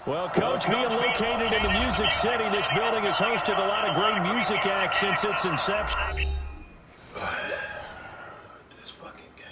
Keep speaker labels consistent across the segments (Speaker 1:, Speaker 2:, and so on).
Speaker 1: Well, Coach, being located in the Music City, this building has hosted a lot of great music acts since its inception.
Speaker 2: This fucking game.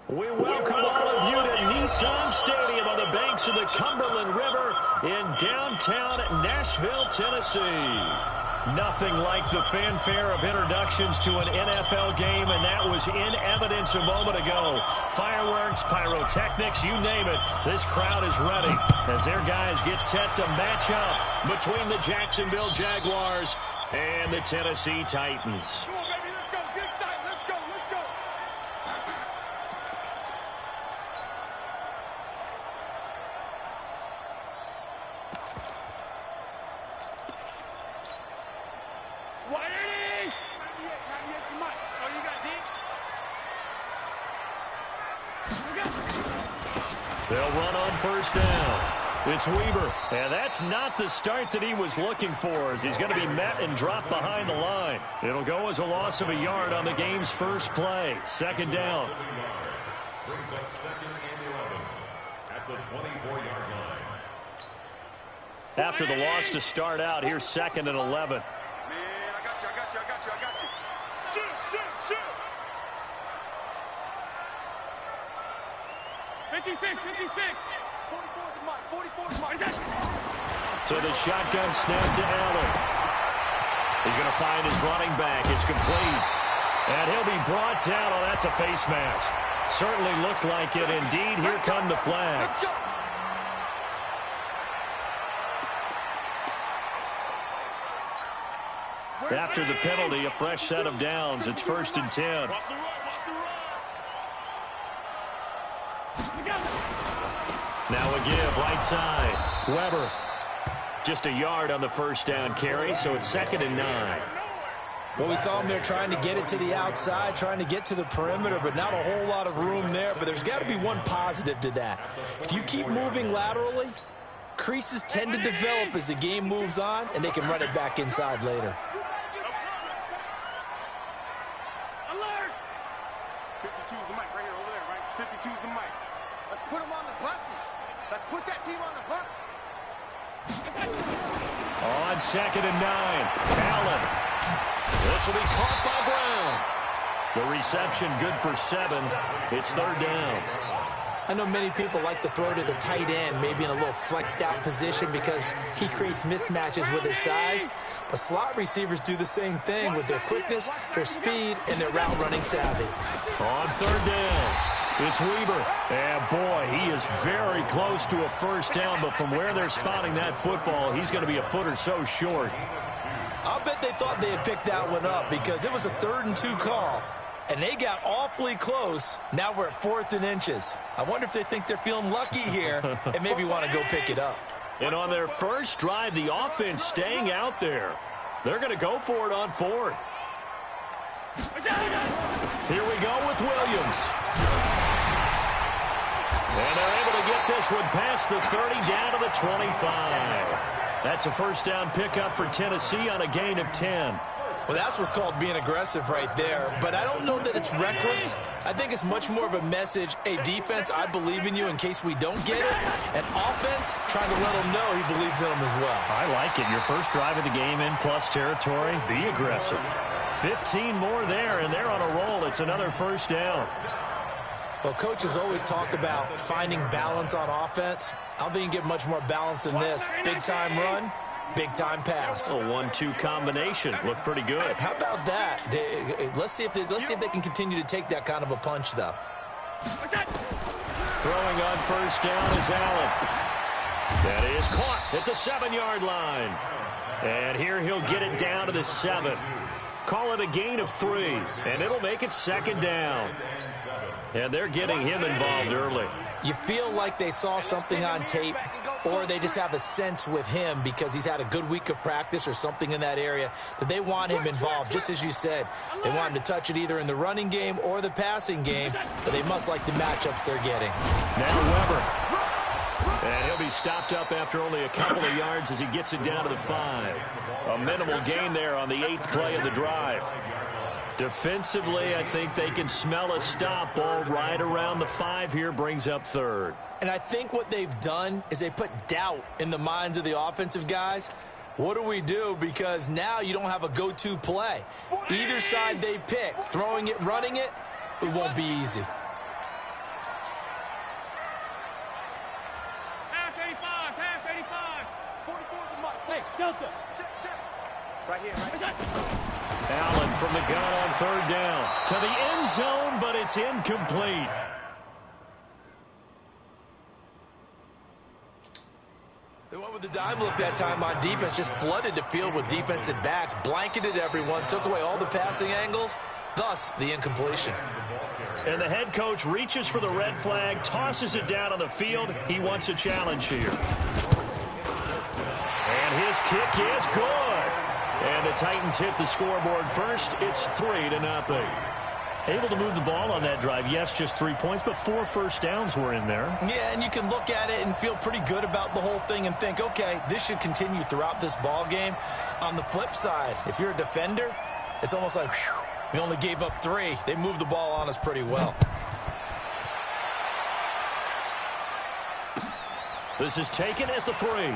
Speaker 1: We welcome all of you to Nissan Stadium on the banks of the Cumberland River in downtown Nashville, Tennessee. Nothing like the fanfare of introductions to an NFL game, and that was in evidence a moment ago. Fireworks, pyrotechnics, you name it. This crowd is ready as their guys get set to match up between the Jacksonville Jaguars and the Tennessee Titans. They'll run on first down. It's Weaver, and that's not the start that he was looking for, as he's going to be met and dropped behind the line. It'll go as a loss of a yard on the game's first play. Second down.
Speaker 3: Brings up second and 11 at the 24-yard line.
Speaker 1: After the loss to start out, here's second and 11.
Speaker 4: Man, I got you. Shoot. 56. 44
Speaker 1: So the shotgun snap to Allen. He's going to find his running back. It's complete. And he'll be brought down. Oh, that's a face mask. Certainly looked like it. Indeed, here come the flags. After the penalty, a fresh set of downs. It's first and 10. Now a give, right side. Weber. Just a yard on the first down carry, so it's second and 9.
Speaker 5: Well, we saw him there trying to get it to the outside, trying to get to the perimeter, but not a whole lot of room there. But there's got to be one positive to that. If you keep moving laterally, creases tend to develop as the game moves on, and they can run it back inside later.
Speaker 4: Alert! 52's the mic right here, over there, right? 52's the mic. Let's put them on the buses. Let's put that team on the bus.
Speaker 1: On second and 9, Allen. This will be caught by Brown. The reception good for 7. It's third down.
Speaker 5: I know many people like to throw to the tight end, maybe in a little flexed out position because he creates mismatches with his size. But slot receivers do the same thing with their quickness, their speed, and their route running savvy.
Speaker 1: On third down, it's Weaver. And boy, he is very close to a first down, but from where they're spotting that football, he's going to be a foot or so short.
Speaker 5: I'll bet they thought they had picked that one up because it was a 3rd and 2 call, and they got awfully close. Now we're at 4th and inches. I wonder if they think they're feeling lucky here and maybe want to go pick it up.
Speaker 1: And on their first drive, the offense staying out there. They're going to go for it on 4th. Here we go with Williams. And they're able to get this one past the 30 down to the 25. That's a first down pickup for Tennessee on a gain of 10.
Speaker 5: Well, that's what's called being aggressive right there. But I don't know that it's reckless. I think it's much more of a message, hey, defense, I believe in you in case we don't get it. And offense, trying to let him know he believes in them as well.
Speaker 1: I like it. Your first drive of the game in plus territory, be aggressive. 15 more there, and they're on a roll. It's another first down.
Speaker 5: Well, coaches always talk about finding balance on offense. I don't think you can get much more balance than this. Big-time run, big-time pass.
Speaker 1: A 1-2 combination. Looked pretty good.
Speaker 5: How about that? Let's see if they can continue to take that kind of a punch, though.
Speaker 1: Throwing on first down is Allen. That is caught at the 7-yard line. And here he'll get it down to the 7. Call it a gain of 3, and it'll make it 2nd down. And they're getting him involved early.
Speaker 5: You feel like they saw something on tape, or they just have a sense with him because he's had a good week of practice or something in that area that they want him involved. Just as you said, they want him to touch it either in the running game or the passing game, but they must like the matchups they're getting.
Speaker 1: Now Weber. And he'll be stopped up after only a couple of yards as he gets it down to the 5. A minimal gain there on the 8th play of the drive. Defensively, I think they can smell a stop. Ball right around the 5 here, brings up 3rd.
Speaker 5: And I think what they've done is they put doubt in the minds of the offensive guys. What do we do? Because now you don't have a go-to play. Either side they pick, throwing it, running it, it won't be easy.
Speaker 4: Delta. Right here, right.
Speaker 1: Allen from the gun on 3rd down. To the end zone, but it's incomplete.
Speaker 5: They went with the dive look that time on defense, just flooded the field with defensive backs, blanketed everyone, took away all the passing angles, thus the incompletion.
Speaker 1: And the head coach reaches for the red flag, tosses it down on the field. He wants a challenge here. And his kick is good. And the Titans hit the scoreboard first. It's 3-0. Able to move the ball on that drive. Yes, just 3 points, but 4 first downs were in there.
Speaker 5: Yeah, and you can look at it and feel pretty good about the whole thing and think, okay, this should continue throughout this ball game. On the flip side, if you're a defender, it's almost like, whew, we only gave up 3. They moved the ball on us pretty well.
Speaker 1: This is taken at the 3.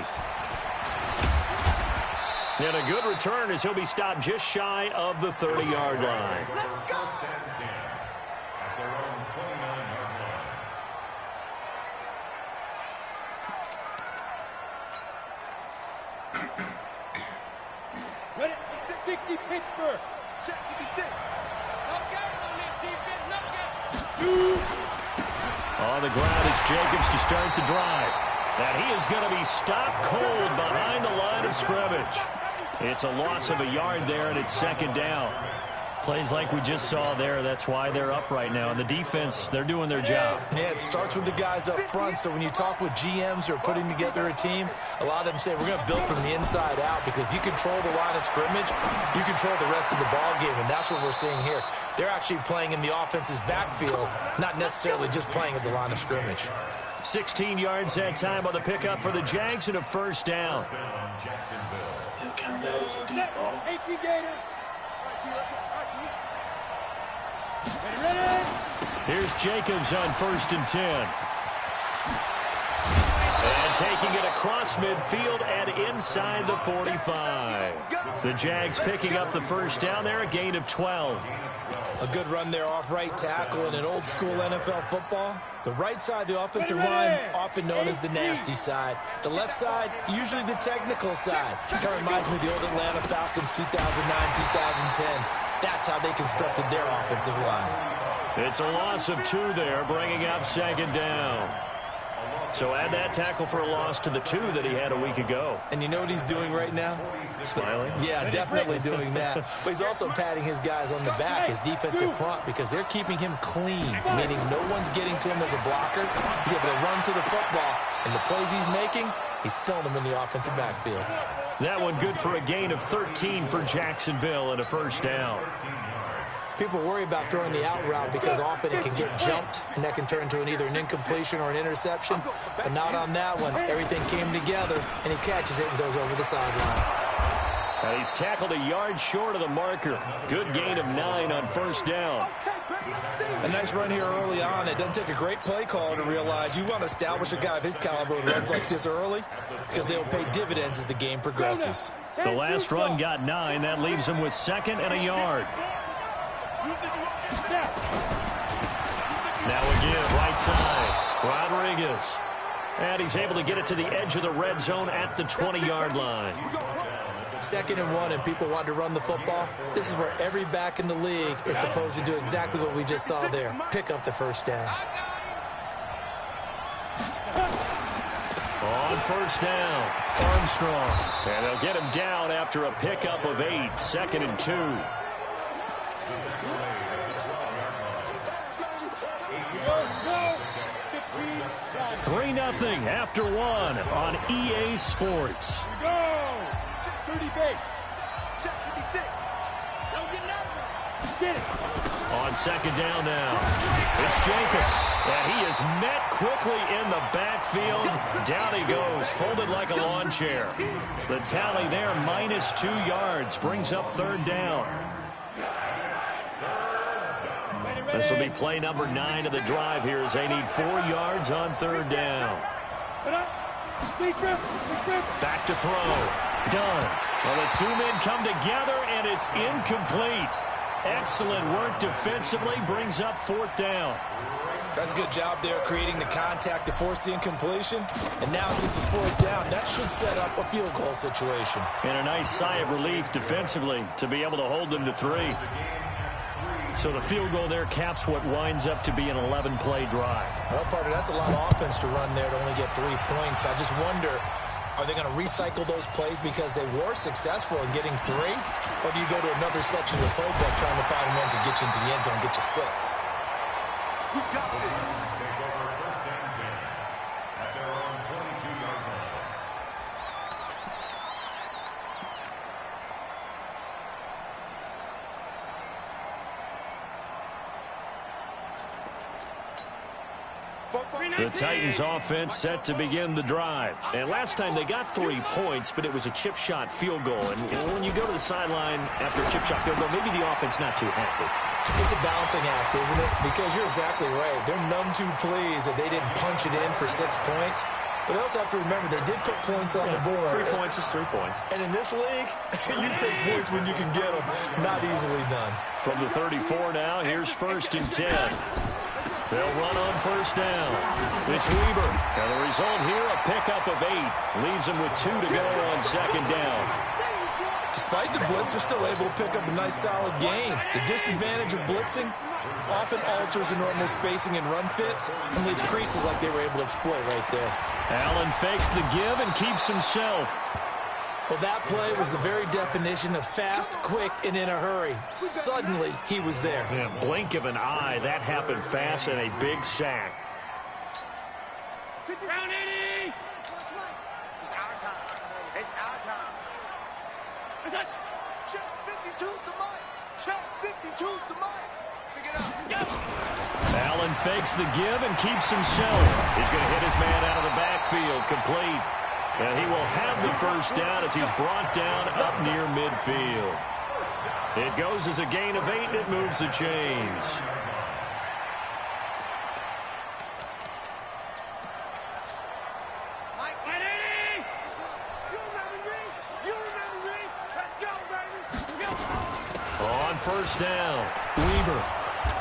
Speaker 1: And a good return as he'll be stopped just shy of the 30-yard line.
Speaker 3: Let's go. First and 10 at their own 29-yard line.
Speaker 4: Ready? 60 Pittsburgh. Check 56. Okay, on this defense.
Speaker 1: On the ground, it's Jacobs to start the drive. And he is going to be stopped cold behind the line of scrimmage. It's a loss of a yard there, and it's 2nd down. Plays like we just saw there. That's why they're up right now. And the defense, they're doing their job.
Speaker 5: Yeah, it starts with the guys up front. So when you talk with GMs who are putting together a team, a lot of them say we're going to build from the inside out, because if you control the line of scrimmage, you control the rest of the ball game, and that's what we're seeing here. They're actually playing in the offense's backfield, not necessarily just playing at the line of scrimmage.
Speaker 1: 16 yards that time on the pickup for the Jags and a first down.
Speaker 2: He'll count that as a deep ball.
Speaker 4: 18 Gator. Ready?
Speaker 1: Here's Jacobs on 1st and 10. And taking it across midfield and inside the 45. The Jags picking up the first down there, a gain of 12.
Speaker 5: A good run there off right tackle in an old-school NFL football. The right side of the offensive line, often known as the nasty side. The left side, usually the technical side. Kind of reminds me of the old Atlanta Falcons 2009, 2010. That's how they constructed their offensive line.
Speaker 1: It's a loss of 2 there, bringing up 2nd down. So add that tackle for a loss to the 2 that he had a week ago.
Speaker 5: And you know what he's doing right now?
Speaker 1: Smiling?
Speaker 5: Yeah, definitely doing that. But he's also patting his guys on the back, his defensive front, because they're keeping him clean, meaning no one's getting to him as a blocker. He's able to run to the football, and the plays he's making, he's spilling them in the offensive backfield.
Speaker 1: That one good for a gain of 13 for Jacksonville and a first down.
Speaker 5: People worry about throwing the out route because often it can get jumped, and that can turn into either an incompletion or an interception. But not on that one. Everything came together, and he catches it and goes over the sideline.
Speaker 1: And he's tackled a yard short of the marker. Good gain of 9 on first down.
Speaker 5: A nice run here early on. It doesn't take a great play caller to realize you want to establish a guy of his caliber who runs like this early, because they'll pay dividends as the game progresses.
Speaker 1: The last run got 9. That leaves him with 2nd and a yard. Now again, right side, Rodriguez. And he's able to get it to the edge of the red zone at the 20-yard line.
Speaker 5: 2nd and 1, and people want to run the football. This is where every back in the league is supposed to do exactly what we just saw there. Pick up the first down.
Speaker 1: On first down, Armstrong. And they'll get him down after a pickup of 8, 2nd and 2. 3-0 after 1 on EA Sports.
Speaker 4: Here we go. 30 base. Check 56. Don't get nervous. Get it.
Speaker 1: On 2nd down now, it's Jacobs. And he is met quickly in the backfield. Down he goes, folded like a lawn chair. The tally there, -2 yards, brings up 3rd down. This will be play number 9 of the drive here as they need 4 yards on 3rd down. Back to throw. Done. Well, the 2 men come together, and it's incomplete. Excellent work defensively, brings up 4th down.
Speaker 5: That's a good job there creating the contact to force the incompletion. And now since it's 4th down, that should set up a field goal situation.
Speaker 1: And a nice sigh of relief defensively to be able to hold them to 3. So the field goal there caps what winds up to be an 11-play drive.
Speaker 5: Well, partner, that's a lot of offense to run there to only get 3 points. I just wonder, are they going to recycle those plays because they were successful in getting 3? Or do you go to another section of the playbook trying to find ones that get you into the end zone and get you 6?
Speaker 4: Who got this?
Speaker 3: Take over 1st and 10 at their own 22-yard line.
Speaker 1: The Titans offense set to begin the drive. And last time they got 3 points, but it was a chip shot field goal. And when you go to the sideline after a chip shot field goal, maybe the offense not too happy.
Speaker 5: It's a balancing act, isn't it? Because you're exactly right. They're none too pleased that they didn't punch it in for 6 points. But they also have to remember they did put points on the board.
Speaker 1: 3 points is 3 points.
Speaker 5: And in this league, you take points when you can get them. Not easily done.
Speaker 1: From the 34 now, here's 1st and 10. They'll run on 1st down. It's Weber. And the result here, a pickup of 8. Leaves them with 2 to go on 2nd down.
Speaker 5: Despite the blitz, they're still able to pick up a nice, solid gain. The disadvantage of blitzing often alters the normal spacing and run fits and leaves creases like they were able to exploit right there.
Speaker 1: Allen fakes the give and keeps himself.
Speaker 5: Well, that play was the very definition of fast, quick, and in a hurry. Suddenly, he was there.
Speaker 1: Yeah, blink of an eye, that happened fast and a big sack.
Speaker 4: Round 80! It's our time. It's our time. Check 52's the mic. Check 52's the mic. Pick it up.
Speaker 1: Allen fakes the give and keeps himself. He's going to hit his man out of the backfield, complete. And he will have the 1st down as he's brought down up near midfield. It goes as a gain of 8, and it moves the chains.
Speaker 4: Mike, 180! You remember me? You remember me? Let's go, baby!
Speaker 1: On 1st down, Weber.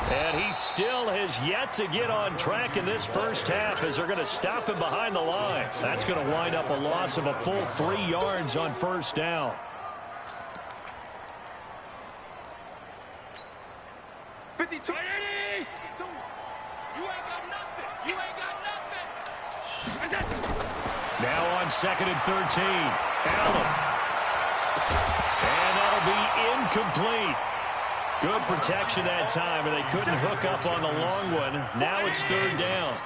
Speaker 1: And he still has yet to get on track in this 1st half as they're going to stop him behind the line. That's going to wind up a loss of a full 3 yards on 1st down.
Speaker 4: You ain't got nothing. You ain't got nothing.
Speaker 1: Now on 2nd and 13, Allen. And that'll be incomplete. Good protection that time, and they couldn't hook up on the long one. Now it's 3rd down.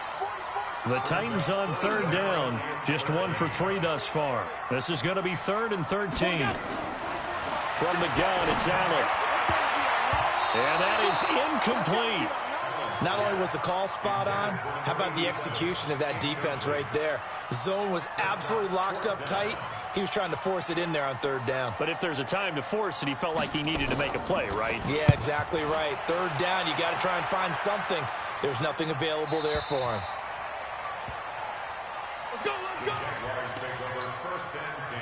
Speaker 1: The Titans on 3rd down, just 1 for 3 thus far. This is going to be 3rd and 13. From the gun, it's Allen. And that is incomplete.
Speaker 5: Not only was the call spot on, how about the execution of that defense right there? The zone was absolutely locked up tight. He was trying to force it in there on 3rd down.
Speaker 1: But if there's a time to force it, he felt like he needed to make a play, right?
Speaker 5: Yeah, exactly right. 3rd down, you got to try and find something. There's nothing available there for him.
Speaker 4: Let's go, let's go.
Speaker 3: Jaguars take over 1st and 10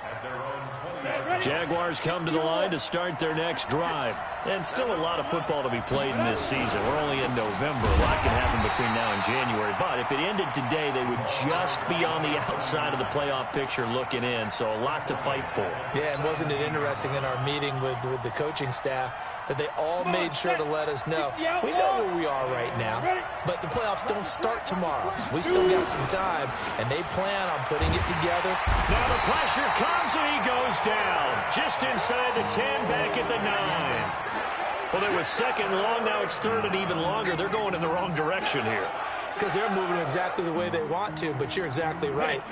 Speaker 3: at their own 20-yard line.
Speaker 1: Jaguars come to the line to start their next drive. And still a lot of football to be played in this season. We're only in November. A lot can happen between now and January. But if it ended today, they would just be on the outside of the playoff picture looking in. So a lot to fight for.
Speaker 5: Yeah, and wasn't it interesting in our meeting with the coaching staff that they all made sure to let us know, we know where we are right now, but the playoffs don't start tomorrow. We still got some time, and they plan on putting it together.
Speaker 1: Now the pressure comes, and he goes down. Just inside the 10, back at the 9. Well, there was second and long. Now it's third and even longer. They're going in the wrong direction here.
Speaker 5: Because they're moving exactly the way they want to, but you're exactly right.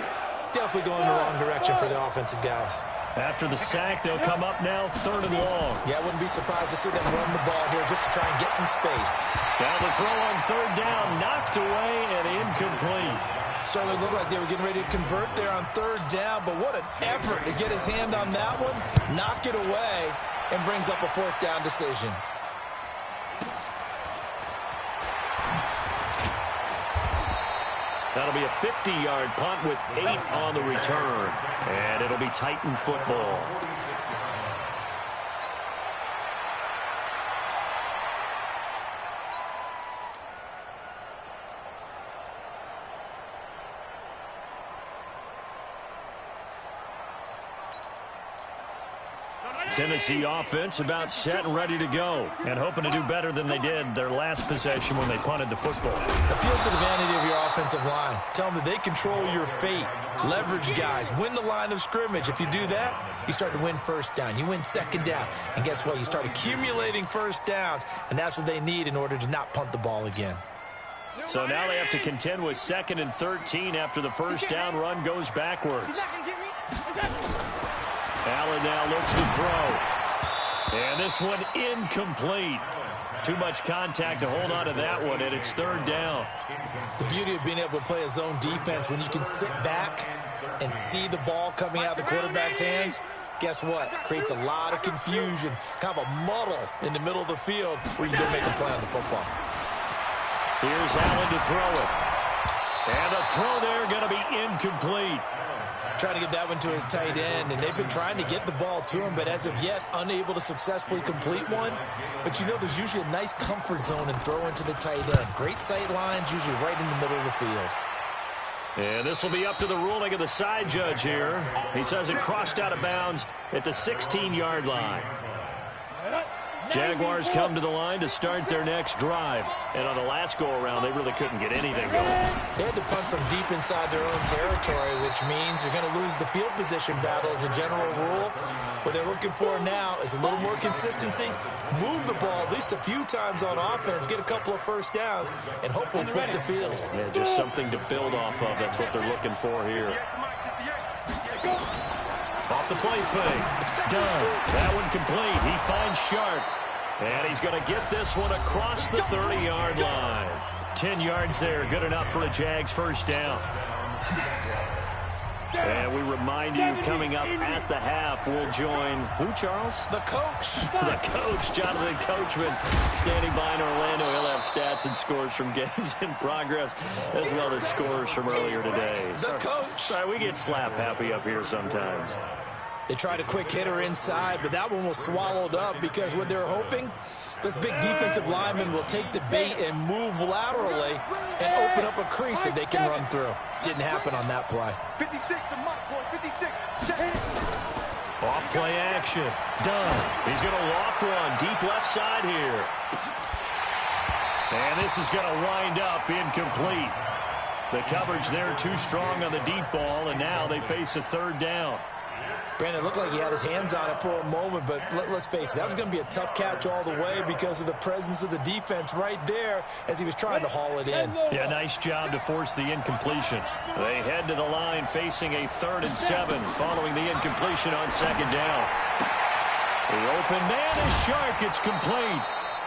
Speaker 5: Definitely going in the wrong direction for the offensive guys.
Speaker 1: After the sack, they'll come up now third and long.
Speaker 5: Yeah, I wouldn't be surprised to see them run the ball here just to try and get some space.
Speaker 1: Now the throw on third down, knocked away and incomplete.
Speaker 5: Certainly looked like they were getting ready to convert there on third down, but what an effort to get his hand on that one, knock it away, and brings up a fourth down decision.
Speaker 1: That'll be a 50-yard punt with 8 on the return. And it'll be Titan football. Tennessee offense about set and ready to go, and hoping to do better than they did their last possession when they punted the football.
Speaker 5: Appeal to the vanity of your offensive line. Tell them that they control your fate. Leverage guys. Win the line of scrimmage. If you do that, you start to win first down. You win second down. And guess what? You start accumulating first downs, and that's what they need in order to not punt the ball again.
Speaker 1: So now they have to contend with 2nd and 13 after the first down run goes backwards. Allen now looks to throw. And this one incomplete. Too much contact to hold on to that one, and it's third down.
Speaker 5: The beauty of being able to play a zone defense, when you can sit back and see the ball coming out of the quarterback's hands, guess what? Creates a lot of confusion, kind of a muddle in the middle of the field where you can make a play on the football.
Speaker 1: Here's Allen to throw it. And the throw there going to be incomplete.
Speaker 5: Trying to get that one to his tight end, and they've been trying to get the ball to him, but as of yet, unable to successfully complete one. But you know, there's usually a nice comfort zone and throw into the tight end. Great sight lines, usually right in the middle of the field.
Speaker 1: And this will be up to the ruling of the side judge here. He says it crossed out of bounds at the 16-yard line. Jaguars come to the line to start their next drive. And on the last go-around, they really couldn't get anything going.
Speaker 5: They had to punt from deep inside their own territory, which means you're going to lose the field position battle as a general rule. What they're looking for now is a little more consistency, move the ball at least a few times on offense, get a couple of first downs, and hopefully flip the field.
Speaker 1: Yeah, just something to build off of. That's what they're looking for here. Off the play fake. Done. That one complete. He finds Sharp. And he's going to get this one across the 30-yard line. 10 yards there. Good enough for a Jags first down. And we remind you, coming up at the half, we'll join who, Charles?
Speaker 5: The coach.
Speaker 1: The coach, Jonathan Coachman, standing by in Orlando. He'll have stats and scores from games in progress, as well as scores from earlier today.
Speaker 5: The coach.
Speaker 1: Sorry, we get slap happy up here sometimes.
Speaker 5: They tried a quick hitter inside, but that one was swallowed up because what they're hoping, this big defensive lineman will take the bait and move laterally and open up a crease that they can run through. Didn't happen on that play.
Speaker 4: 56, the mark, boy, 56. Check.
Speaker 1: Off play action. Done. He's going to loft one deep left side here. And this is going to wind up incomplete. The coverage there too strong on the deep ball, and now they face a third down.
Speaker 5: Brandon, it looked like he had his hands on it for a moment, but let's face it, that was going to be a tough catch all the way because of the presence of the defense right there as he was trying to haul it in.
Speaker 1: Yeah, nice job to force the incompletion. They head to the line facing a 3rd and 7 following the incompletion on second down. The open man is Shark. It's complete.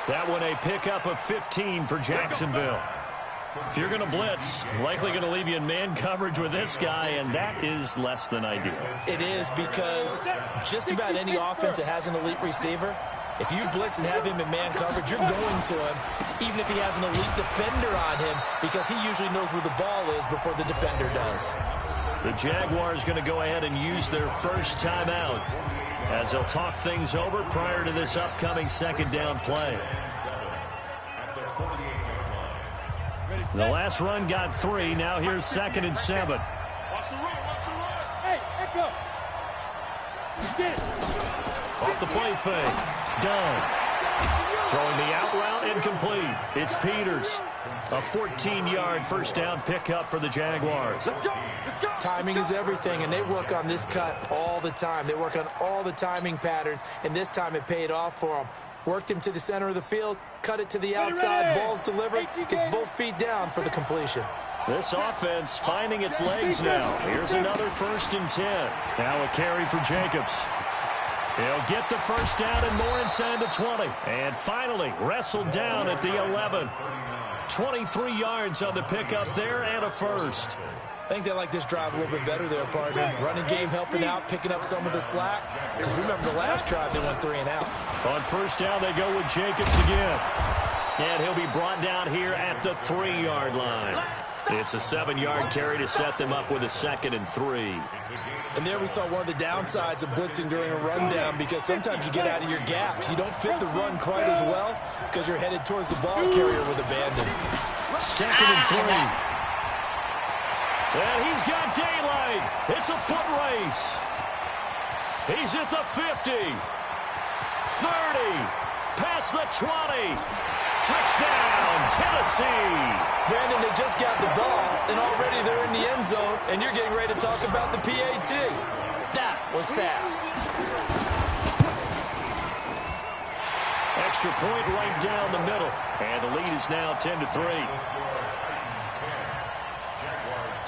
Speaker 1: That one a pickup of 15 for Jacksonville. If you're going to blitz, likely going to leave you in man coverage with this guy, and that is less than ideal.
Speaker 5: It is because just about any offense that has an elite receiver, if you blitz and have him in man coverage, you're going to him, even if he has an elite defender on him, because he usually knows where the ball is before the defender does.
Speaker 1: The Jaguars going to go ahead and use their first timeout. as they'll talk things over prior to this upcoming second down play. The last run got 3. Now here's 2nd and 7.
Speaker 4: Hey, echo.
Speaker 1: Off the play fake. Done. Throwing the out route incomplete. It's Peters. A 14-yard first down pickup for the Jaguars.
Speaker 4: Let's go. Let's go.
Speaker 5: Timing is everything, and they work on this cut all the time. They work on all the timing patterns, and this time it paid off for them. Worked him to the center of the field, cut it to the outside, ball's delivered, gets both feet down for the completion.
Speaker 1: This offense finding its legs now. Here's another 1st and 10. Now a carry for Jacobs. He'll get the first down and more inside the 20. And finally wrestled down at the 11. 23 yards on the pickup there and a first.
Speaker 5: I think they like this drive a little bit better there, partner. Running game helping out, picking up some of the slack. Because remember the last drive, they went 3 and out.
Speaker 1: On first down, they go with Jacobs again. And he'll be brought down here at the 3-yard line. It's a 7-yard carry to set them up with a 2nd and 3.
Speaker 5: And there we saw one of the downsides of blitzing during a rundown, because sometimes you get out of your gaps. You don't fit the run quite as well because you're headed towards the ball carrier with abandon.
Speaker 1: 2nd and 3. And he's got daylight. It's a foot race. He's at the 50. 30. Past the 20. Touchdown, Tennessee.
Speaker 5: Brandon, they just got the ball, and already they're in the end zone, and you're getting ready to talk about the PAT. That was fast.
Speaker 1: Extra point right down the middle. And the lead is now 10-3.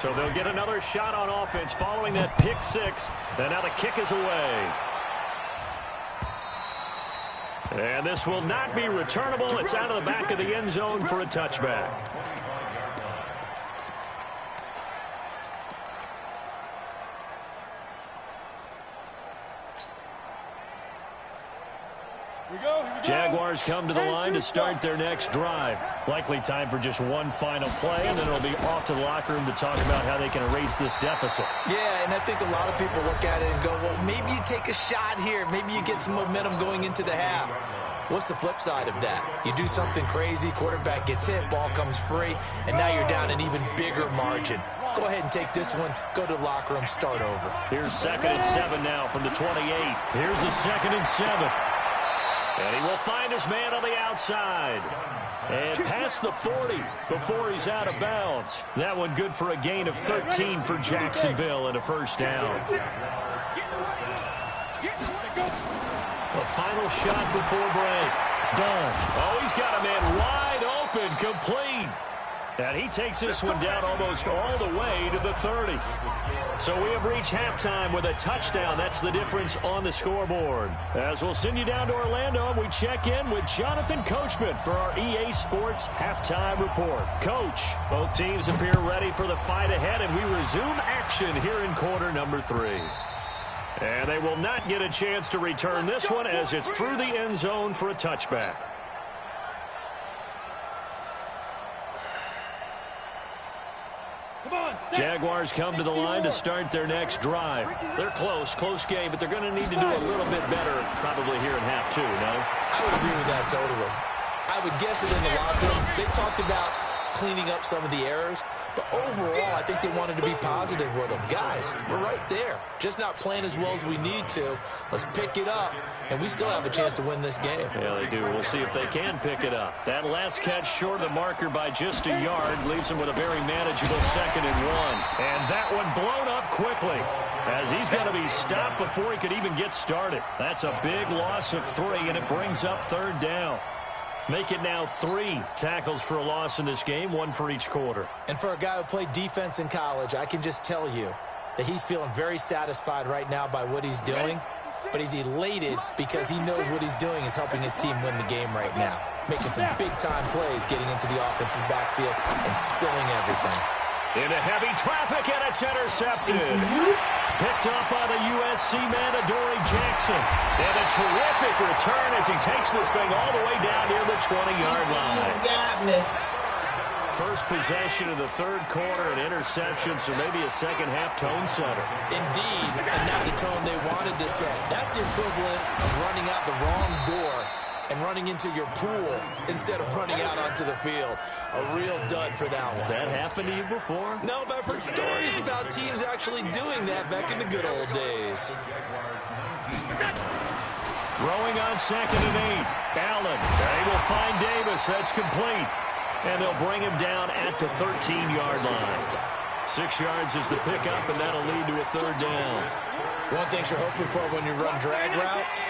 Speaker 1: So they'll get another shot on offense following that pick 6. And now the kick is away. And this will not be returnable. It's out of the back of the end zone for a touchback. Jaguars come to the line to start their next drive. Likely time for just one final play, and then it'll be off to the locker room to talk about how they can erase this deficit.
Speaker 5: Yeah, and I think a lot of people look at it and go, well, maybe you take a shot here. Maybe you get some momentum going into the half. What's the flip side of that? You do something crazy, quarterback gets hit, ball comes free, and now you're down an even bigger margin. Go ahead and take this one, go to the locker room, start over.
Speaker 1: Here's 2nd and 7 now from the 28. Here's a 2nd and 7. And he will find his man on the outside. And past the 40 before he's out of bounds. That one good for a gain of 13 for Jacksonville and a first down. A final shot before break. Done. Oh, he's got a man wide open, complete. And he takes this one down almost all the way to the 30. So we have reached halftime with a touchdown. That's the difference on the scoreboard. As we'll send you down to Orlando, we check in with Jonathan Coachman for our EA Sports Halftime Report. Coach, both teams appear ready for the fight ahead, and we resume action here in quarter number 3. And they will not get a chance to return this one as it's through the end zone for a touchback. Jaguars come to the line to start their next drive. They're close game, but they're going to need to do a little bit better probably here in half 2, no?
Speaker 5: I would agree with that totally. I would guess it in the locker room. They talked about cleaning up some of the errors, but overall, I think they wanted to be positive with them. Guys, we're right there. Just not playing as well as we need to. Let's pick it up, and we still have a chance to win this game.
Speaker 1: Yeah, they do. We'll see if they can pick it up. That last catch short of the marker by just a yard leaves him with a very manageable 2nd and 1. And that one blown up quickly as he's going to be stopped before he could even get started. That's a big loss of 3, and it brings up 3rd down. Make it now 3 tackles for a loss in this game, 1 for each quarter.
Speaker 5: And for a guy who played defense in college, I can just tell you that he's feeling very satisfied right now by what he's doing, but he's elated because he knows what he's doing is helping his team win the game right now. Making some big-time plays, getting into the offense's backfield and spilling everything.
Speaker 1: Into heavy traffic, and it's intercepted. Picked up by the USC man, Adoree Jackson. And a terrific return as he takes this thing all the way down near the 20-yard line. First possession of the 3rd quarter, an interception, so maybe a second-half tone setter.
Speaker 5: Indeed, and not the tone they want. wanted to set. That's the equivalent of running out the wrong door and running into your pool instead of running out onto the field. A real dud for that one.
Speaker 1: Has that happened to you before?
Speaker 5: No, but I've heard stories about teams actually doing that back in the good old days.
Speaker 1: Throwing on 2nd and 8. Allen, they will find Davis. That's complete. And they'll bring him down at the 13-yard line. 6 yards is the pickup, and that'll lead to a 3rd down.
Speaker 5: One thing you're hoping for when you run drag routes,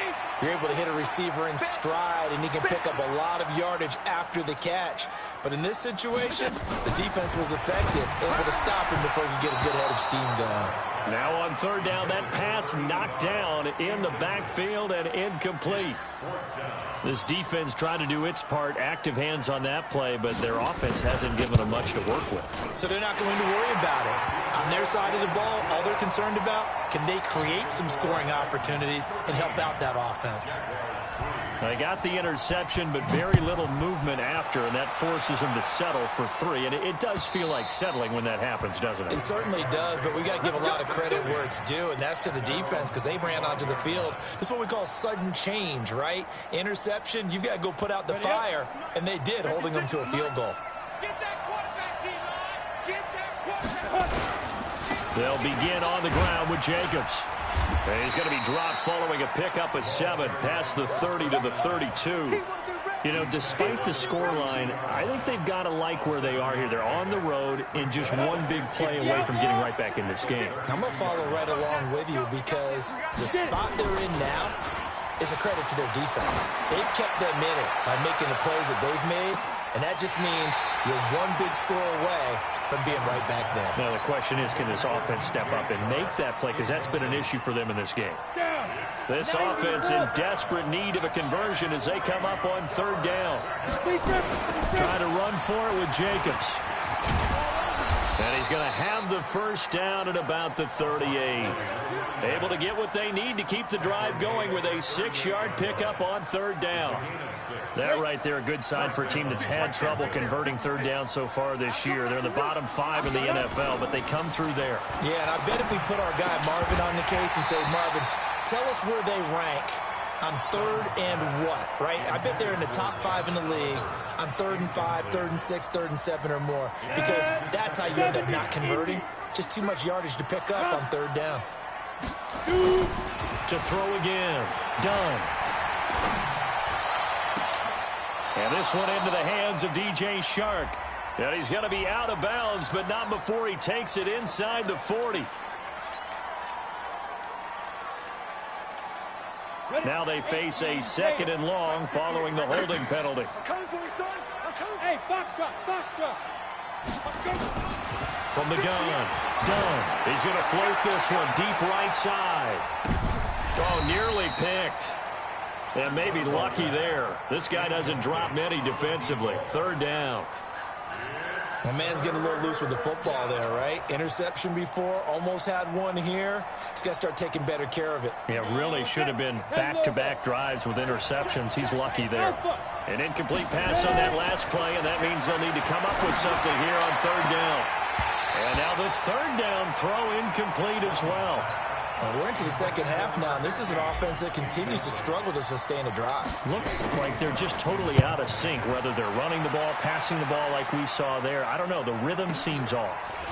Speaker 5: you're able to hit a receiver in stride, and he can pick up a lot of yardage after the catch. But in this situation, the defense was effective, able to stop him before he could get a good head of steam going.
Speaker 1: Now on 3rd down, that pass knocked down in the backfield and incomplete. This defense tried to do its part, active hands on that play, but their offense hasn't given them much to work with.
Speaker 5: So they're not going to worry about it. On their side of the ball, all they're concerned about, can they create some scoring opportunities and help out that offense?
Speaker 1: They got the interception, but very little movement after, and that forces them to settle for 3. And it does feel like settling when that happens, doesn't it?
Speaker 5: It certainly does, but we got to give a lot of credit where it's due, and that's to the defense because they ran onto the field. This is what we call sudden change, right? Interception, you've got to go put out the fire, and they did, holding them to a field goal.
Speaker 1: They'll begin on the ground with Jacobs. And he's going to be dropped following a pickup of 7 past the 30 to the 32. You know, despite the scoreline, I think they've got to like where they are here. They're on the road and just one big play away from getting right back in this game.
Speaker 5: I'm going to follow right along with you because the spot they're in now is a credit to their defense. They've kept them in it by making the plays that they've made, and that just means you're one big score away from being right back there.
Speaker 1: Now the question is, can this offense step up and make that play? Because that's been an issue for them in this game. This offense in desperate need of a conversion as they come up on 3rd down. Trying to run for it with Jacobs. And he's going to have the 1st down at about the 38. Able to get what they need to keep the drive going with a 6-yard pickup on 3rd down. That right there, a good sign for a team that's had trouble converting 3rd down so far this year. They're in the bottom 5 in the NFL, but they come through there.
Speaker 5: Yeah, and I bet if we put our guy Marvin on the case and say, Marvin, tell us where they rank on 3rd and what, right? I bet they're in the top 5 in the league on 3rd and 5, 3rd and 6, 3rd and 7 or more, because that's how you end up not converting. Just too much yardage to pick up on 3rd down.
Speaker 1: To throw again. Done. And this one into the hands of DJ Shark. And he's going to be out of bounds, but not before he takes it inside the 40. Now they face a 2nd and long following the holding penalty.
Speaker 4: I'm coming for you, son. I'm coming.
Speaker 6: Hey, box drop.
Speaker 1: From the gun, Dunn. He's going to float this one deep right side. Oh, nearly picked. And maybe lucky there. This guy doesn't drop many defensively. 3rd down.
Speaker 5: My man's getting a little loose with the football there, right? Interception before, almost had one here. He's got to start taking better care of it.
Speaker 1: Yeah, really should have been back-to-back drives with interceptions. He's lucky there. An incomplete pass on that last play, and that means they'll need to come up with something here on 3rd down. And now the 3rd down throw incomplete as well.
Speaker 5: We're into the 2nd half now, and this is an offense that continues to struggle to sustain a drive.
Speaker 1: Looks like they're just totally out of sync, whether they're running the ball, passing the ball like we saw there. I don't know. The rhythm seems off.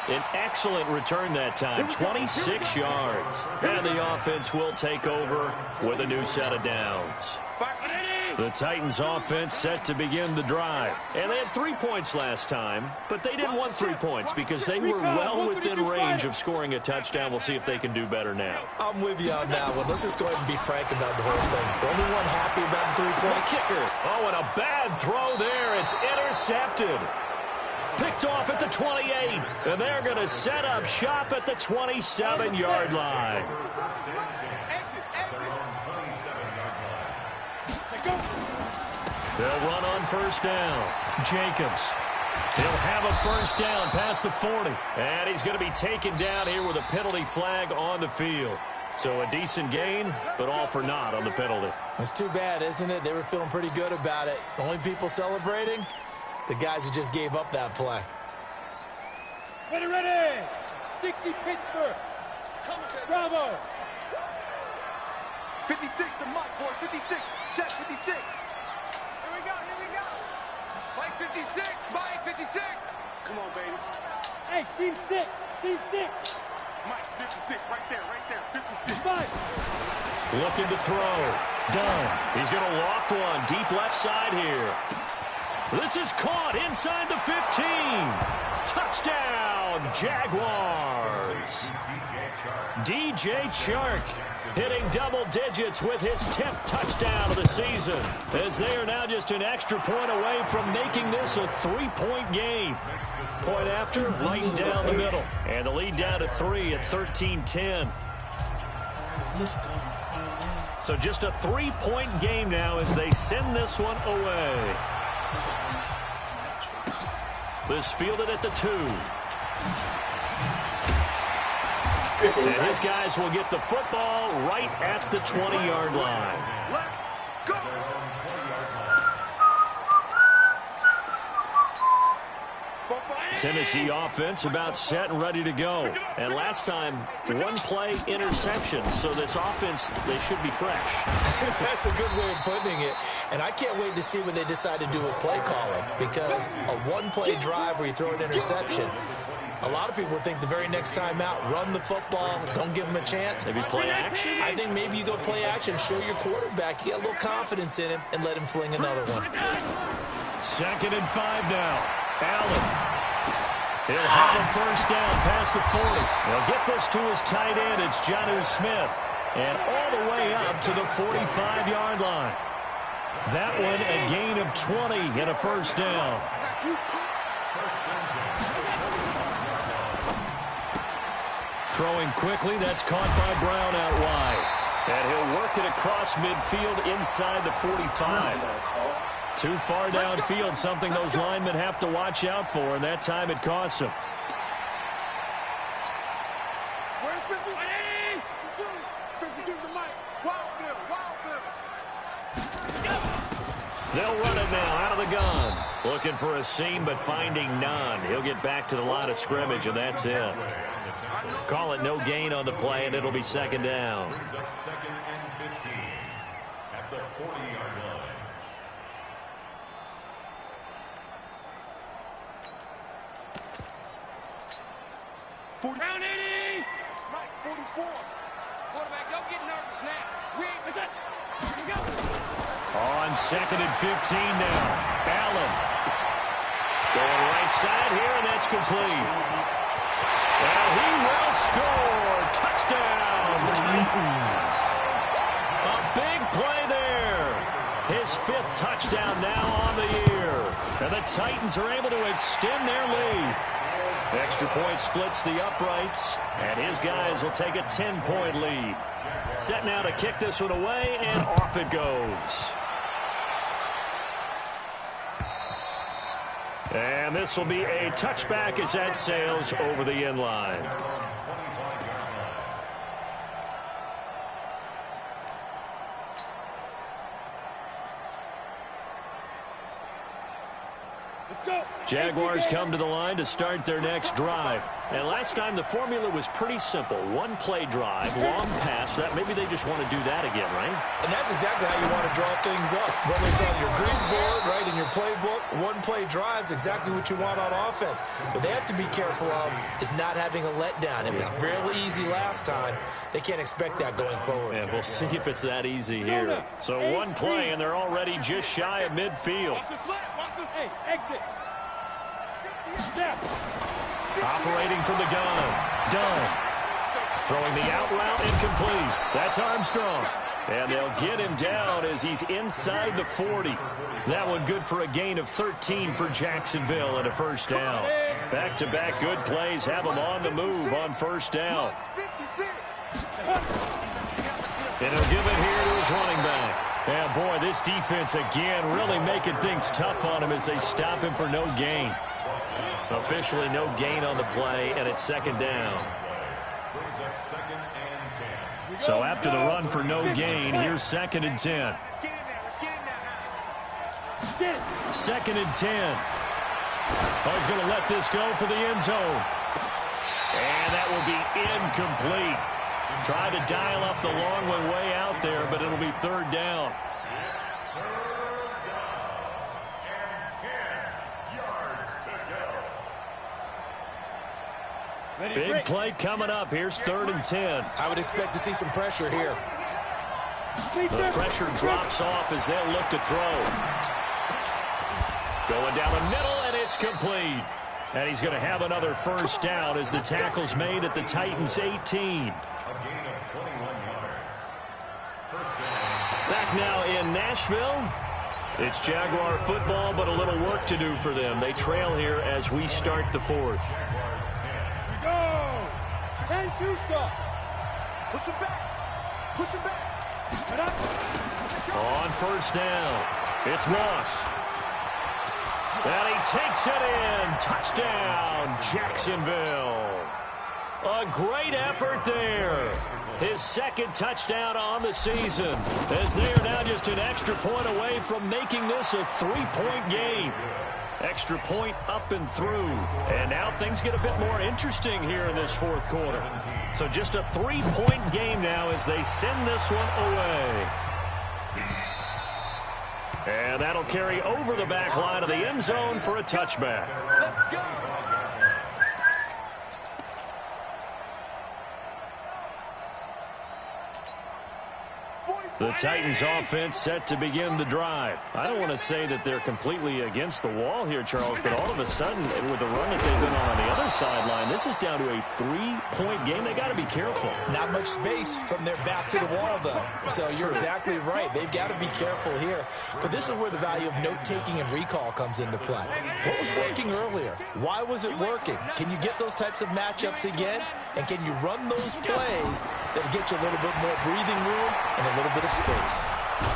Speaker 1: An excellent return that time, 26 yards. And the offense will take over with a new set of downs. The Titans offense set to begin the drive. And they had 3 points last time, but they didn't want 3 points because they were well within range of scoring a touchdown. We'll see if they can do better now.
Speaker 5: I'm with you on that one. Let's just go ahead and be frank about the whole thing. The only one happy about the 3-point
Speaker 1: kicker. Oh, and a bad throw there. It's intercepted. Picked off at the 28, and they're going to set up shop at the 27-yard line. They'll run on 1st down. Jacobs. He'll have a 1st down past the 40. And he's going to be taken down here with a penalty flag on the field. So a decent gain, but all for naught on the penalty.
Speaker 5: It's too bad, isn't it? They were feeling pretty good about it. The only people celebrating, the guys who just gave up that play.
Speaker 6: Ready. 60 Pittsburgh. Bravo.
Speaker 4: 56 the mic, boy. 56. Check 56. Here we go. Mike 56. Mike 56. Come on, baby.
Speaker 6: Hey, team 6.
Speaker 4: Mike 56. Right there. 56.
Speaker 6: 5.
Speaker 1: Looking to throw. Done. He's going to loft one deep left side here. This is caught inside the 15. Touchdown, Jaguars. DJ Chark hitting double digits with his 10th touchdown of the season, as they are now just an extra point away from making this a 3-point game. Point after, right down the middle. And the lead down to 3 at 13-10. So just a 3-point game now as they send this one away. This fielded at the 2. And his guys will get the football right at the 20-yard line.
Speaker 4: Let's go.
Speaker 1: Tennessee offense about set and ready to go. And last time, one play interception. So this offense, they should be fresh.
Speaker 5: That's a good way of putting it. And I can't wait to see what they decide to do with play calling, because a one-play drive where you throw an interception, a lot of people think the very next time out, run the football, don't give them a chance.
Speaker 1: Maybe play action?
Speaker 5: I think maybe you go play action, show your quarterback, you get a little confidence in him, and let him fling another one.
Speaker 1: 2nd and 5 now. Allen. He'll have a first down past the 40. He'll get this to his tight end. It's Jonnu Smith. And all the way up to the 45-yard line. That one a gain of 20 and a first down. Throwing quickly, that's caught by Brown out wide. And he'll work it across midfield inside the 45. Too far downfield, something those linemen have to watch out for, and that time it costs them.
Speaker 4: Where's 50? 52's the mic. Wild Bill.
Speaker 1: They'll run it now out of the gun. Looking for a seam, but finding none. He'll get back to the line of scrimmage, and that's it. Call it no gain on the play, and it'll be 2nd down.
Speaker 3: Brings up 2nd and 15 at the 40-yard line.
Speaker 6: Round 80.
Speaker 4: Mike 44.
Speaker 6: Quarterback, don't get nervous now. What's that? Here we go.
Speaker 1: On 2nd and 15 now. Allen. Going right side here, and that's complete. And he will score. Touchdown, Titans. A big play there. His 5th touchdown now on the year. And the Titans are able to extend their lead. Extra point splits the uprights, and his guys will take a 10-point lead. Set now to kick this one away, and off it goes. And this will be a touchback as that sails over the end line. Jaguars come to the line to start their next drive. And last time the formula was pretty simple. One play drive, long pass. That maybe they just want to do that again, right?
Speaker 5: And that's exactly how you want to draw things up. Whether it's on your grease board, right, in your playbook, one play drive is exactly what you want on offense. What they have to be careful of is not having a letdown. It was fairly easy last time. They can't expect that going forward.
Speaker 1: And we'll see if it's that easy here. So one play, and they're already just shy of midfield.
Speaker 6: Watch this. Hey, exit.
Speaker 1: Operating from the gun. Done. Throwing the out route, incomplete. That's Armstrong. And they'll get him down as he's inside the 40. That one good for a gain of 13 for Jacksonville and a first down. Back-to-back good plays have them on the move on first down. And he'll give it here to his running back. Yeah, boy, this defense again really making things tough on him as they stop him for no gain. Officially no gain on the play, and it's 2nd down. So after the run for no gain, here's 2nd and 10. 2nd and 10. Oh, he's going to let this go for the end zone. And that will be incomplete. Tried to dial up the long one way out there, but it'll be third down. Big play coming up. Here's 3rd and 10.
Speaker 5: I would expect to see some pressure here.
Speaker 1: The pressure drops off as they'll look to throw. Going down the middle, and it's complete. And he's going to have another first down as the tackle's made at the Titans' 18. Back now in Nashville. It's Jaguar football, but a little work to do for them. They trail here as we start the 4th.
Speaker 6: Go! 10-2 stop.
Speaker 4: Push him back. Push him back.
Speaker 1: On first down, it's Moss. And he takes it in. Touchdown, Jacksonville. A great effort there. His 2nd touchdown on the season, as they are now just an extra point away from making this a 3-point game. Extra point up and through. And now things get a bit more interesting here in this 4th quarter. So just a 3-point game now as they send this one away. And that'll carry over the back line of the end zone for a touchback.
Speaker 4: Let's go.
Speaker 1: The Titans offense set to begin the drive. I don't want to say that they're completely against the wall here, Charles, but all of a sudden, with the run that they've been on the other sideline, this is down to a 3-point game. They got to be careful.
Speaker 5: Not much space from their back to the wall, though. So you're exactly right. They've got to be careful here. But this is where the value of note-taking and recall comes into play. What was working earlier? Why was it working? Can you get those types of matchups again? And can you run those plays that get you a little bit more breathing room and a little bit of space?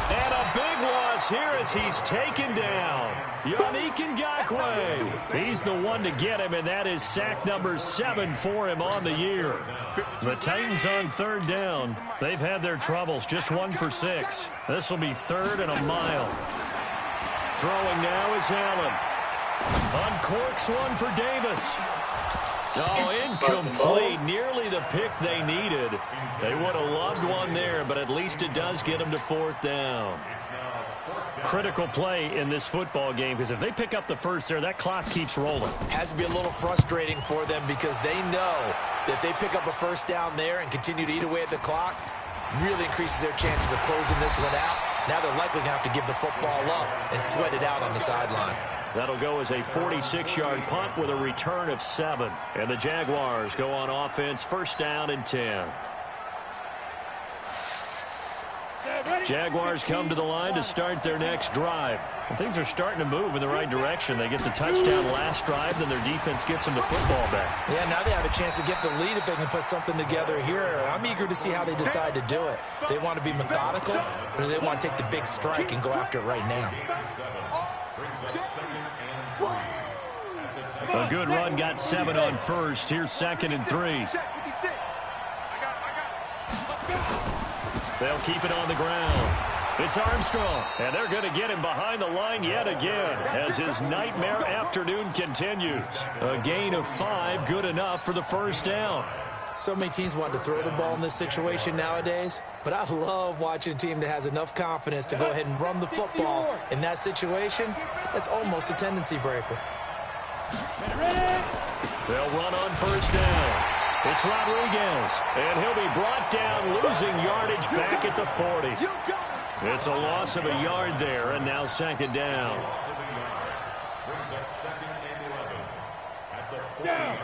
Speaker 1: And a big loss here as he's taken down. Yannick Ngakoue. He's the one to get him, and that is sack number 7 for him on the year. The Titans on 3rd down. They've had their troubles, just 1 for 6. This will be 3rd and a mile. Throwing now is Allen. Uncorks one for Davis. Oh, incomplete. Nearly the pick they needed. They would have loved one there, but at least it does get them to 4th down. Critical play in this football game, because if they pick up the first there, that clock keeps rolling.
Speaker 5: Has to be a little frustrating for them because they know that they pick up a first down there and continue to eat away at the clock, really increases their chances of closing this one out. Now they're likely going to have to give the football up and sweat it out on the sideline.
Speaker 1: That'll go as a 46-yard punt with a return of 7. And the Jaguars go on offense, 1st down and 10. Jaguars come to the line to start their next drive. And things are starting to move in the right direction. They get the touchdown last drive, then their defense gets them the football back.
Speaker 5: Yeah, now they have a chance to get the lead if they can put something together here. I'm eager to see how they decide to do it. Do they want to be methodical, or do they want to take the big strike and go after it right now?
Speaker 1: A good run got 7 on first. Here's 2nd and 3. They'll keep it on the ground. It's Armstrong, and they're going to get him behind the line yet again as his nightmare afternoon continues. A gain of 5, good enough for the 1st down.
Speaker 5: So many teams want to throw the ball in this situation nowadays, but I love watching a team that has enough confidence to go ahead and run the football in that situation. That's almost a tendency breaker.
Speaker 1: They'll run on 1st down. It's Rodriguez, and he'll be brought down, losing yardage back at the 40. It's a loss of a yard there, and now 2nd down.
Speaker 6: Down.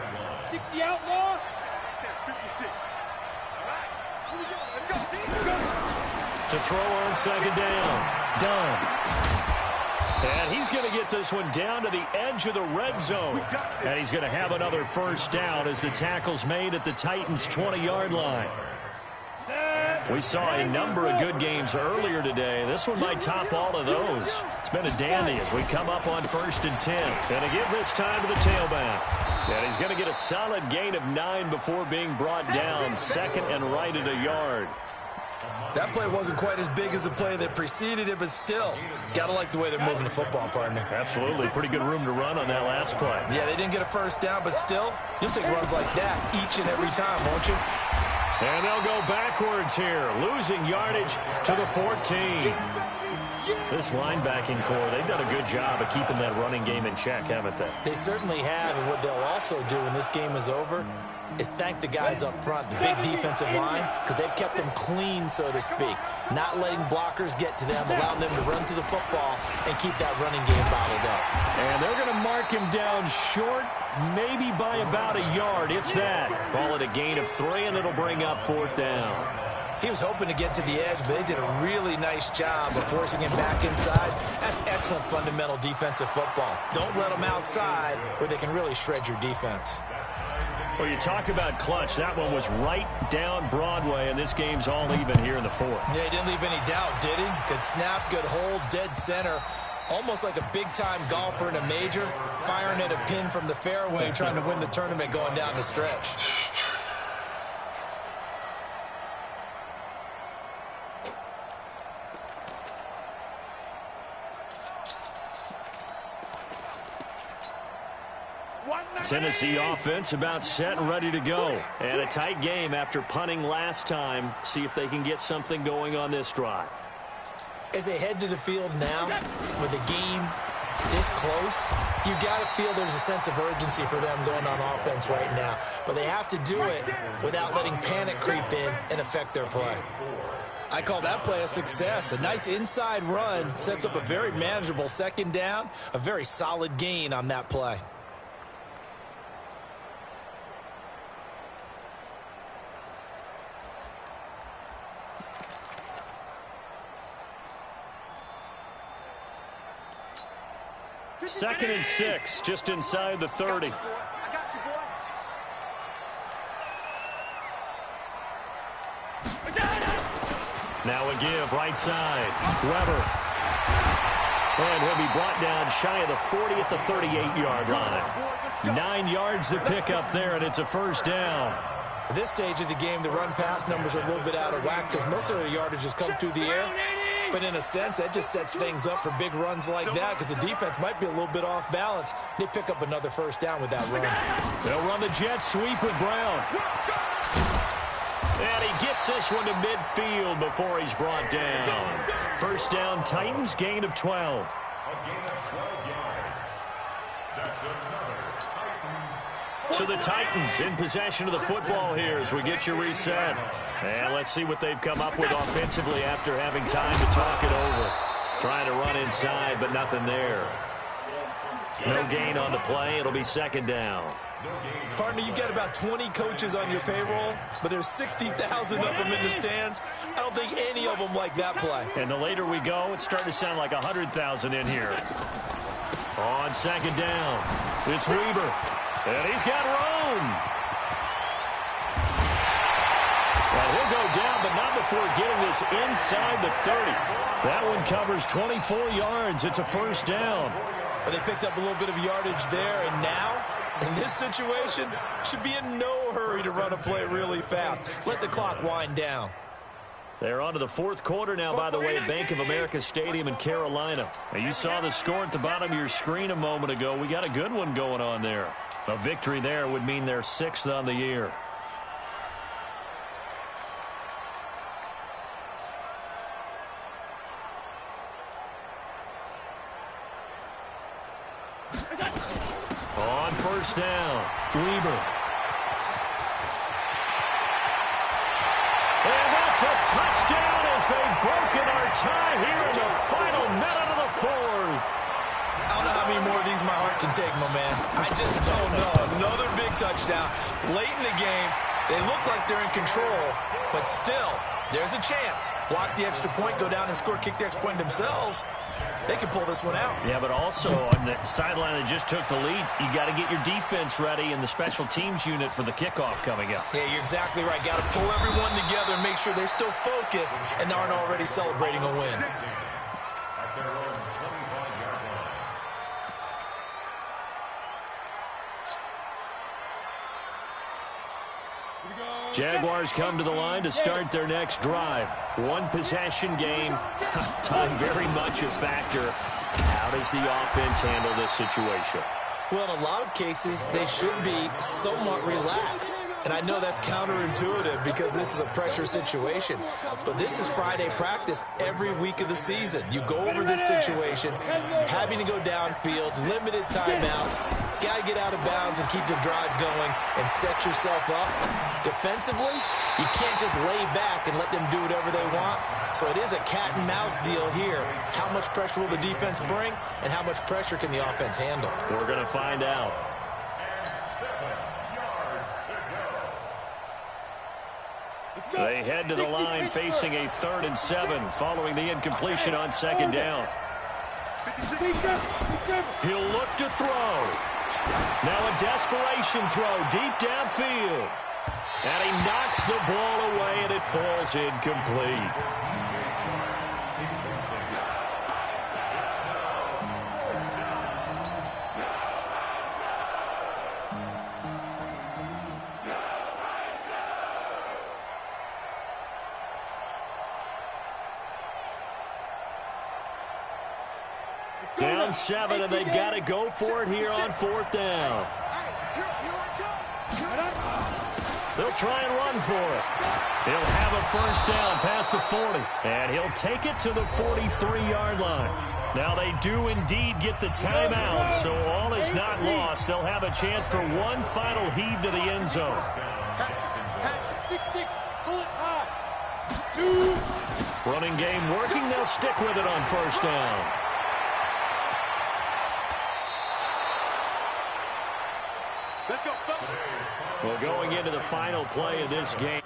Speaker 6: 60 outlaw.
Speaker 4: 56.
Speaker 1: To throw on 2nd down. Done. And he's going to get this one down to the edge of the red zone. And he's going to have another 1st down as the tackle's made at the Titans' 20-yard line. We saw a number of good games earlier today. This one might top all of those. It's been a dandy as we come up on 1st and 10. Going to give this time to the tailback. And he's going to get a solid gain of 9 before being brought down. 2nd and right at a yard.
Speaker 5: That play wasn't quite as big as the play that preceded it, but still, got to like the way they're moving the football, partner.
Speaker 1: Absolutely. Pretty good room to run on that last play.
Speaker 5: Yeah, they didn't get a first down, but still, you'll take runs like that each and every time, won't you?
Speaker 1: And they'll go backwards here, losing yardage to the 14. This linebacking core, they've done a good job of keeping that running game in check, haven't they?
Speaker 5: They certainly have, and what they'll also do when this game is over is thank the guys up front, the big defensive line, because they've kept them clean, so to speak, not letting blockers get to them, allowing them to run to the football and keep that running game bottled up.
Speaker 1: And they're going to mark him down short, maybe by about a yard, if that. Call it a gain of 3, and it'll bring up 4th down.
Speaker 5: He was hoping to get to the edge, but they did a really nice job of forcing him back inside. That's excellent fundamental defensive football. Don't let them outside where they can really shred your defense.
Speaker 1: Well, you talk about clutch. That one was right down Broadway, and this game's all even here in the 4th.
Speaker 5: Yeah, he didn't leave any doubt, did he? Good snap, good hold, dead center. Almost like a big-time golfer in a major, firing at a pin from the fairway, trying to win the tournament going down the stretch.
Speaker 1: Tennessee offense about set and ready to go. And a tight game after punting last time. See if they can get something going on this drive.
Speaker 5: As they head to the field now, with the game this close, you've got to feel there's a sense of urgency for them going on offense right now. But they have to do it without letting panic creep in and affect their play. I call that play a success. A nice inside run sets up a very manageable 2nd down, a very solid gain on that play.
Speaker 1: Second and 6, just inside the 30.
Speaker 4: I got you, boy.
Speaker 1: Now a give, right side. Weber. And he'll be brought down shy of the 40 at the 38-yard line. 9 yards to pick up there, and it's a 1st down.
Speaker 5: At this stage of the game, the run-pass numbers are a little bit out of whack because most of the yardage has come through the air. But in a sense, that just sets things up for big runs like that because the defense might be a little bit off balance. They pick up another 1st down with that run.
Speaker 1: They'll run the jet sweep with Brown. And he gets this one to midfield before he's brought down. 1st down, Titans, gain of 12.
Speaker 3: A gain of 12 yards. That's another Titans.
Speaker 1: So the Titans in possession of the football here as we get you reset. And let's see what they've come up with offensively after having time to talk it over. Trying to run inside, but nothing there. No gain on the play. It'll be 2nd down.
Speaker 5: Partner, you got about 20 coaches on your payroll, but there's 60,000 of them in the stands. I don't think any of them like that play.
Speaker 1: And the later we go, it's starting to sound like 100,000 in here. On 2nd down, it's Weber. And he's got room. And he'll go down, but not before getting this inside the 30. That one covers 24 yards. It's a 1st down.
Speaker 5: But they picked up a little bit of yardage there, and now, in this situation, should be in no hurry to run a play really fast. Let the clock wind down.
Speaker 1: They're on to the 4th quarter now, by the way, at Bank of America Stadium in Carolina. Now, you saw the score at the bottom of your screen a moment ago. We got a good one going on there. A victory there would mean they're 6th on the year. On 1st down, Weber. And that's a touchdown as they've broken our tie here in the final minute of the 4th.
Speaker 5: I don't know how many more of these my heart can take, my man. I just don't know. Another big touchdown. Late in the game, they look like they're in control, but still, there's a chance. Block the extra point, go down and score, kick the extra point themselves. They can pull this one out.
Speaker 1: Yeah, but also on the sideline that just took the lead, you got to get your defense ready in the special teams unit for the kickoff coming up.
Speaker 5: Yeah, you're exactly right. Got to pull everyone together and make sure they're still focused and aren't already celebrating a win.
Speaker 3: At their own 25-yard line.
Speaker 1: Jaguars come to the line to start their next drive. One possession game. Time very much a factor. How does the offense handle this situation?
Speaker 5: Well, in a lot of cases, they should be somewhat relaxed. And I know that's counterintuitive because this is a pressure situation. But this is Friday practice every week of the season. You go over this situation, having to go downfield, limited timeouts, got to get out of bounds and keep the drive going and set yourself up. Defensively, you can't just lay back and let them do whatever they want. So it is a cat and mouse deal here. How much pressure will the defense bring, and how much pressure can the offense handle?
Speaker 1: We're going to find out. They head to the line facing a 3rd and 7 following the incompletion on 2nd down. He'll look to throw. Now a desperation throw deep downfield. And he knocks the ball away, and it falls incomplete. Down 7, and they've got to go for it here on 4th down. They'll try and run for it. He'll have a 1st down past the 40, and he'll take it to the 43-yard line. Now, they do indeed get the timeout, so all is not lost. They'll have a chance for one final heave to the end zone. Running game working. They'll stick with it on 1st down. Well, going into the final play of this game.